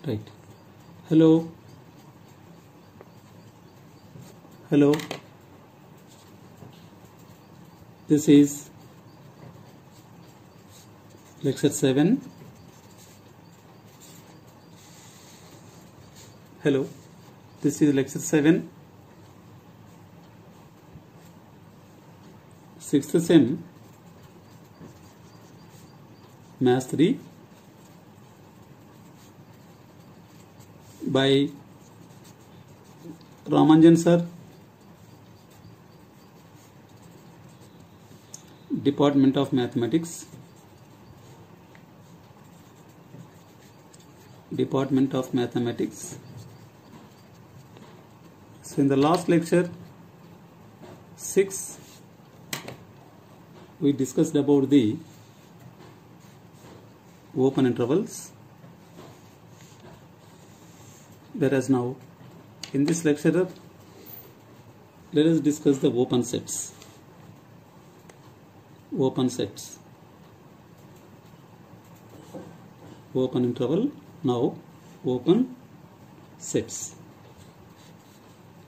Right. Hello. Hello. This is lecture 7. Hello. This is lecture 7. 6th sem. Math 3 by Ramanjan sir, Department of Mathematics, Department of Mathematics. So in the last lecture 6 we discussed about the open intervals, whereas now in this lecture let us discuss the open sets. Open sets, open interval, now open sets.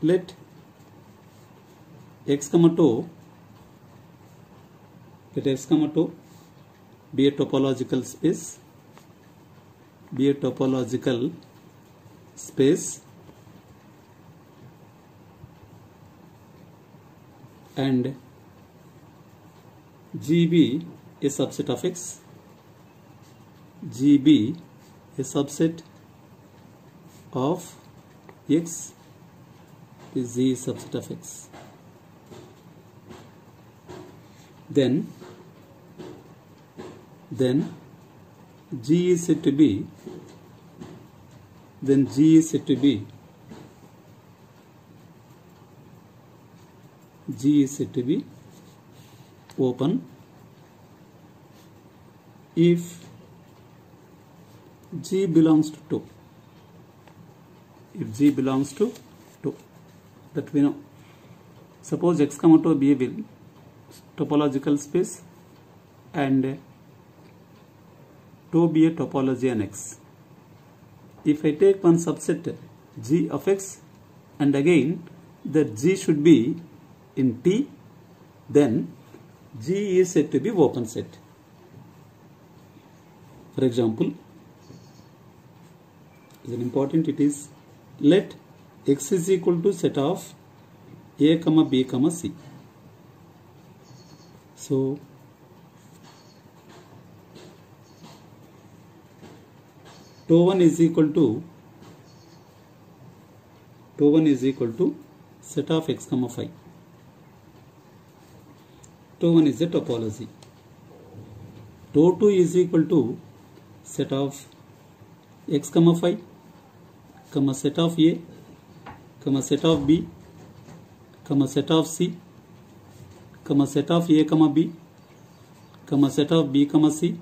Let x comma 2 be a topological space, and GB a subset of X, GB a subset of X is Z subset of X. Then G is said to be open if G belongs to 2. If G belongs to 2, that we know. Suppose x comma 2 be a topological space and 2 be a topology on X. If I take one subset G of X and again that G should be in T, then G is said to be open set. For example, is an important, it is let X is equal to set of A comma B comma C. So T1 is equal to set of X comma 5. T1 is a topology. T2 is equal to set of X comma 5 comma set of A comma set of B comma set of C comma set of A comma B comma set of B comma C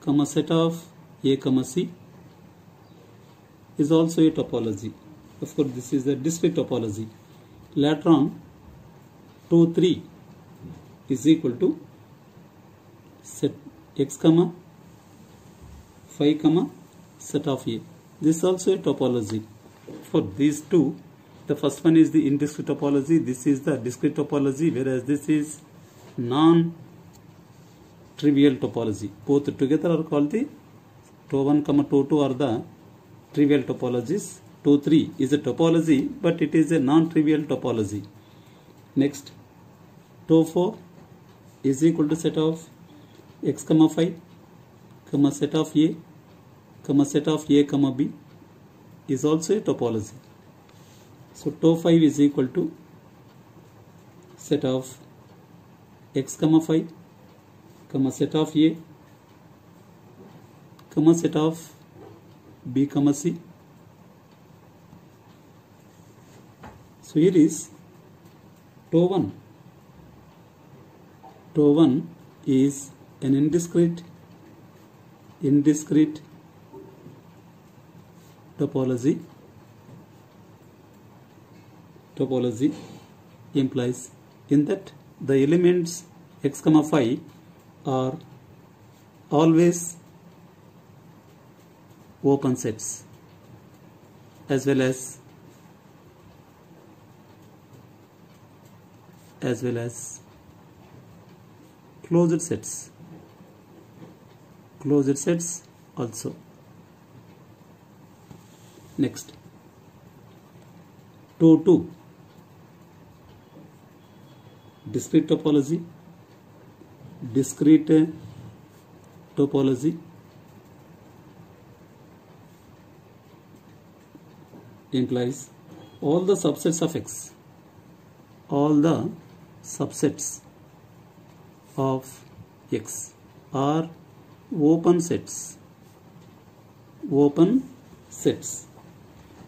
comma set of A comma C is also a topology. Of course, this is a discrete topology. Later on, 2, 3 is equal to set X comma 5 comma set of A. This is also a topology. For these two, the first one is the indiscrete topology, this is the discrete topology, whereas this is non-trivial topology. Both together are called the T1 comma T2 are the trivial topologies. T3 is a topology, but it is a non-trivial topology. Next, T4 is equal to set of X comma 5 comma set of A comma set of A comma B is also a topology. So T5 is equal to set of X comma 5 comma set of A comma set of B comma C. So here is T1. T1 is an indiscrete topology. Topology implies in that the elements X comma 5 are always open sets as well as closed sets also. Next, 2 discrete topology implies all the subsets of X are open sets.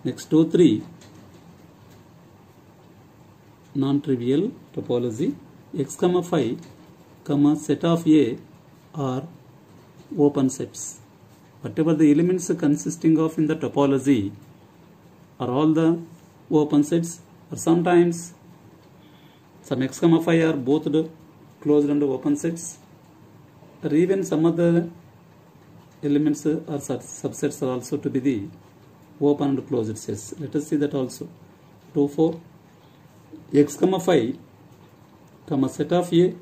Next, 3 non-trivial topology. X, phi, set of A are open sets. Whatever the elements consisting of in the topology are all the open sets, or sometimes some X, phi are both the closed and open sets, or even some other elements or subsets are also to be the open and closed sets. Let us see that also. 2, 4 X, phi, set of A,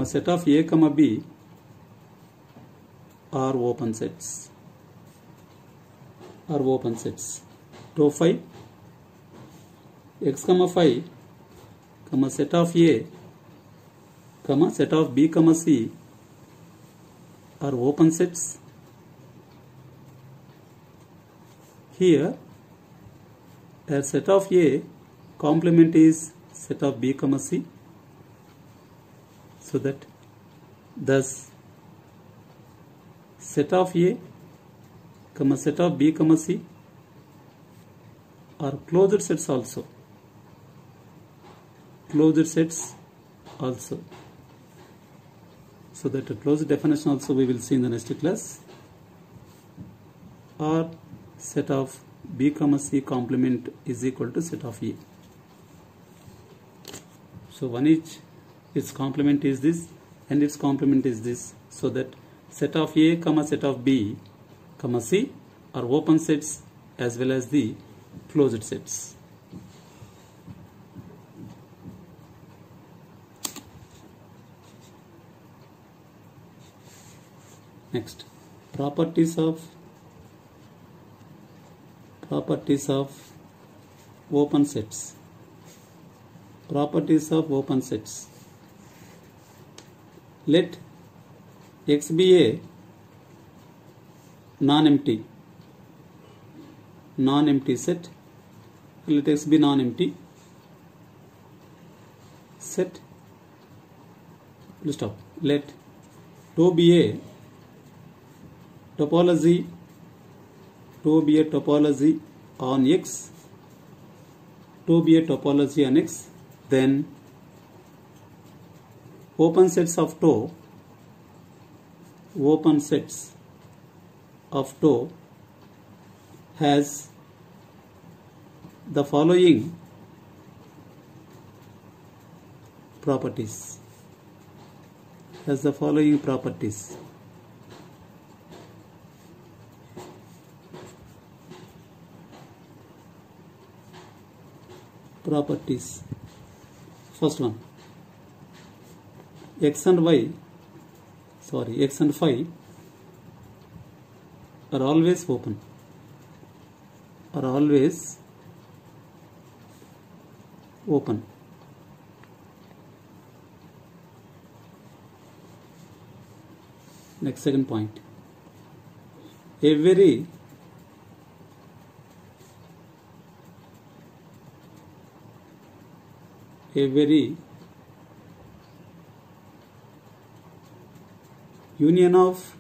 set of A, B are open sets. 2, 5 X, phi, set of A, set of B, C are open sets. Here, a set of A complement is set of B, C, so that thus set of A, set of B, C are closed sets also. So that a closed definition also we will see in the next class. Or set of B, C complement is equal to set of A. So one each, its complement is this and its complement is this, so that set of A, set of B, C are open sets as well as the closed sets. Next, properties of open sets. Let X be a non-empty set. Let X be non-empty set. Stop. Let 2 be a topology on X. Then open sets of tau has the following properties. First one, X and phi are always open. Next, second point, every union of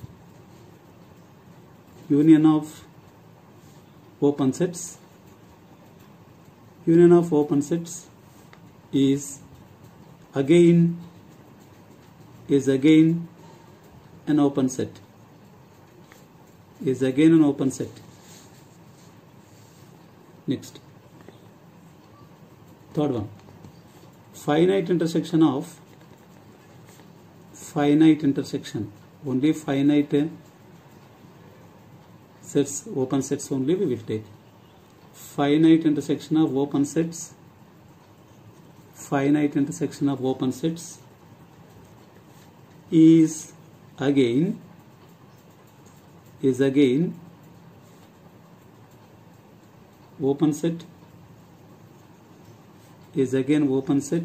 open sets is again an open set. Next, third one, finite intersection, only finite sets, open sets only we will take. Finite intersection of open sets, finite intersection of open sets is again open set, is again open set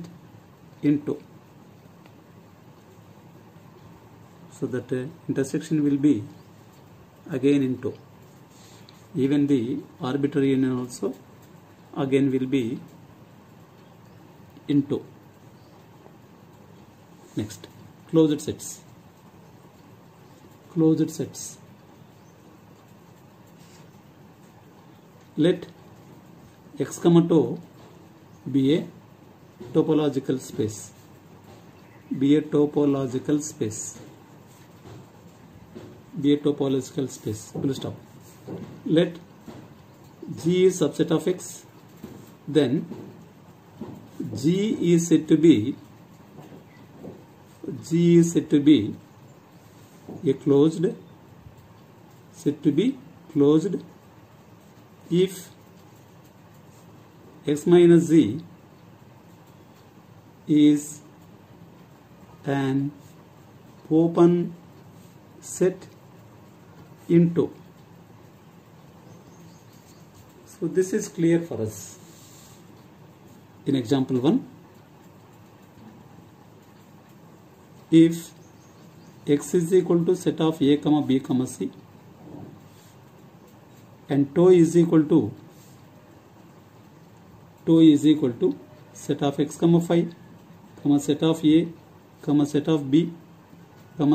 into, so that intersection will be again into, even the arbitrary union also again will be into. Next, closed sets. Closed sets. Let X, 2 be a topological space. Be a topological space. Be a topological space. Full stop. Let G is subset of X. Then G is said to be a closed, said to be closed if X minus Z is an open set into. So this is clear for us. In example 1, if X is equal to set of A, B, C, and tau is equal to set of X, 5, set of A, set of B,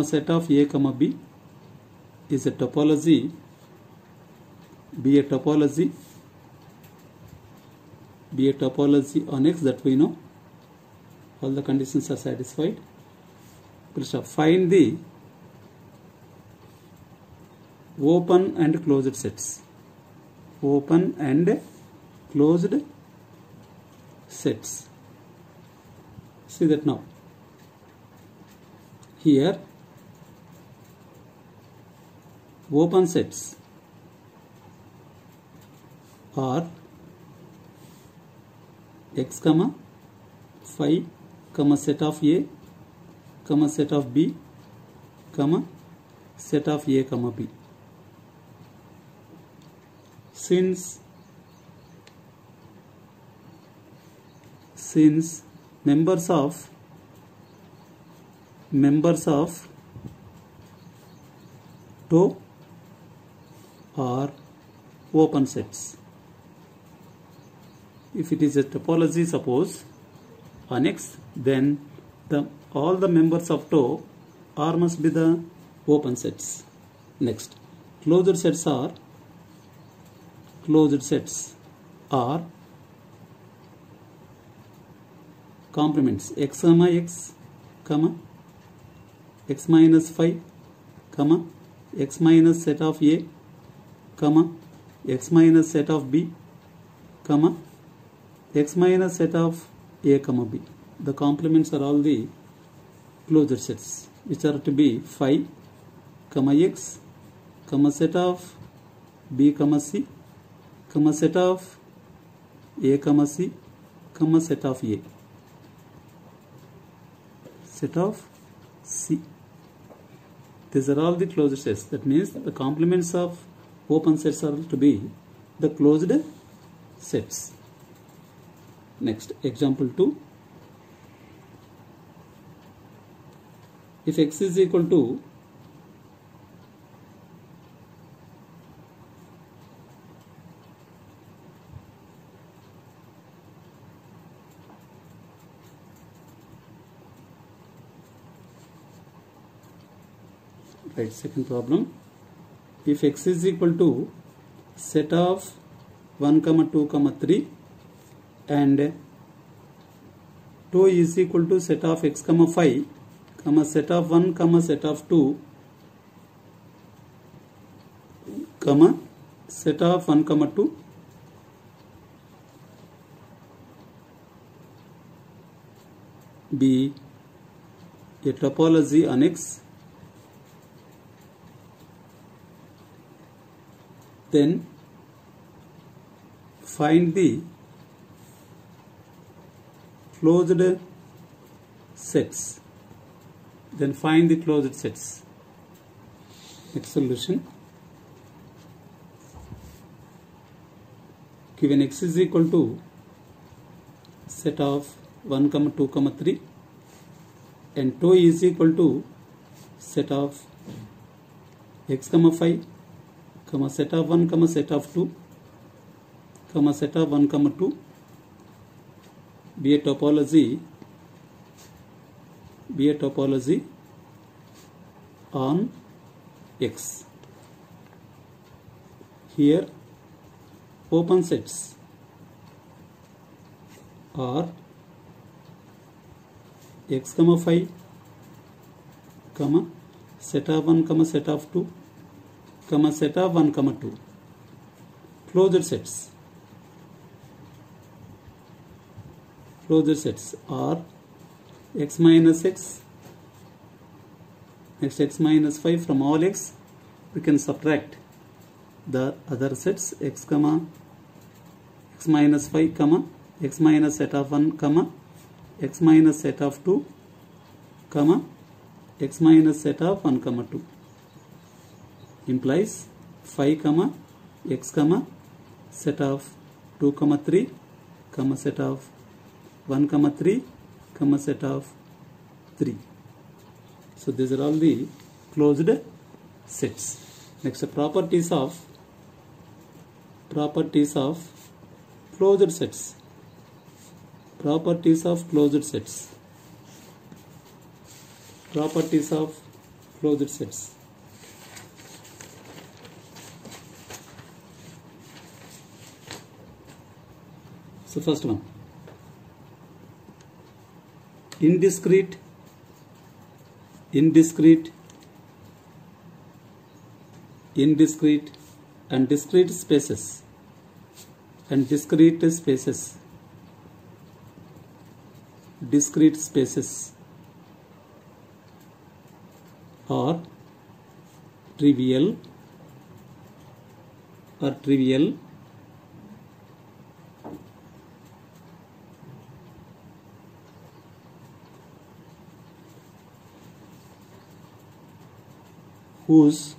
set of A, B is a topology, be a topology on X, that we know. All the conditions are satisfied. Find the open and closed sets. Open and closed sets. See that now. Here, open sets are X, 5, set of A, set of B, set of A, B. Since members of tau are open sets. If it is a topology, suppose on X, then all the members of tau R must be the open sets. Next, closed sets are complements X, X minus 5, X minus set of A, X minus set of B, X minus set of A, B. The complements are all the closed sets, which are to be 5, X, set of B, C, set of A, C, set of A, set of C. These are all the closed sets. That means the complements of open sets are to be the closed sets. Next, example 2. If X is equal to second problem. If X is equal to set of 1, 2, 3 and tau is equal to set of X, 5, set of 1, set of 2, set of 1, 2, be a topology on X Then find the closed sets. Then find the closed sets. Next solution. Given x is equal to set of 1, 2, 3 and tau is equal to set of x, 5, set of 1, set of 2, set of 1, 2, be a topology on X. Here open sets are x, 5, set of 1, set of 2, set of 1, 2. Closed sets are x minus x, next x minus 5. From all x we can subtract the other sets x, x minus 5, x minus set of 1, x minus set of 2, x minus set of 1, 2 implies 5, x, set of 2, 3, set of 1, 3, set of 3. So these are all the closed sets. Next, properties of closed sets. Properties of closed sets. Properties of closed sets. So first one, indiscrete and discrete spaces are trivial whose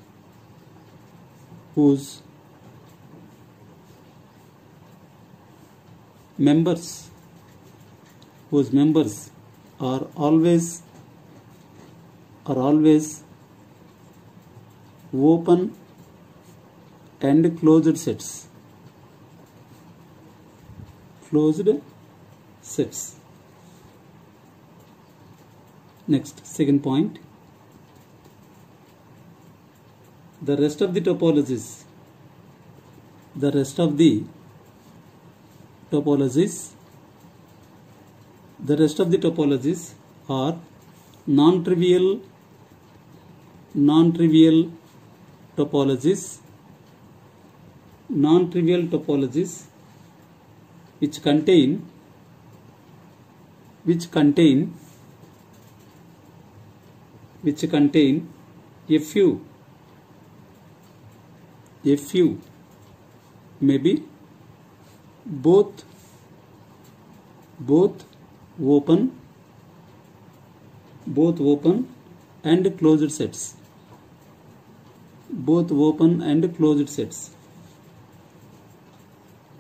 members are always open and closed sets. Next, second point, the rest of the topologies are non-trivial topologies which contain a few maybe both open and closed sets.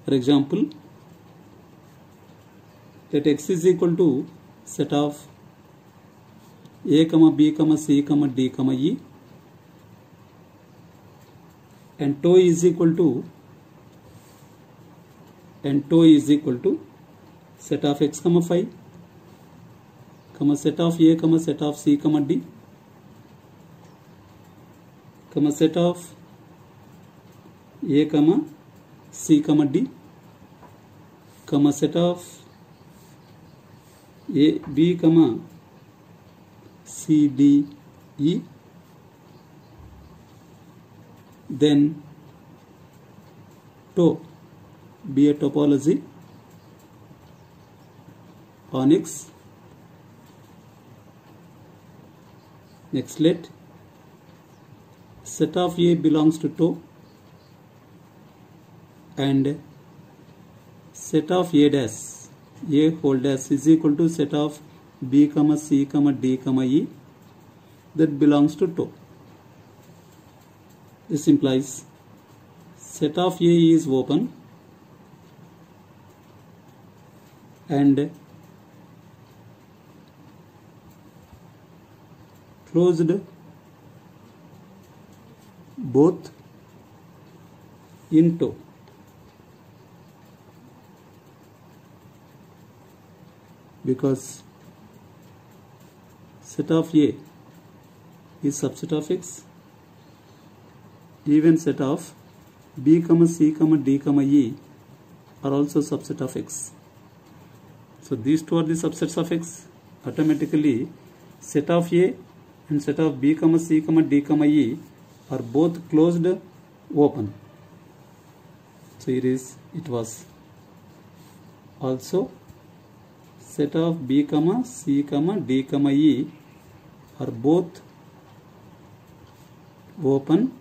For example, let x is equal to set of a, b, c, d, e, and tau is equal to set of x, 5, set of a, set of c, d, set of a, c, d, set of a, b, c, d, e, then tau be a topology on X. Next, let set of A belongs to tau and set of A dash, A whole dash is equal to set of B comma C comma D comma E that belongs to tau. This implies set of A is open and closed both in tau. Because set of A is subset of X, even set of B comma C comma D comma E are also subset of X. So these two are the subsets of X. Automatically set of A and set of B comma C comma D comma E are both closed open. So here is, it was also set of B comma C comma D comma E are both open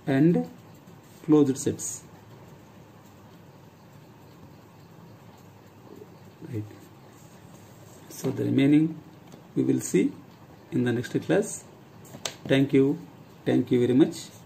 and closed sets. Right. So the remaining we will see in the next class. Thank you very much.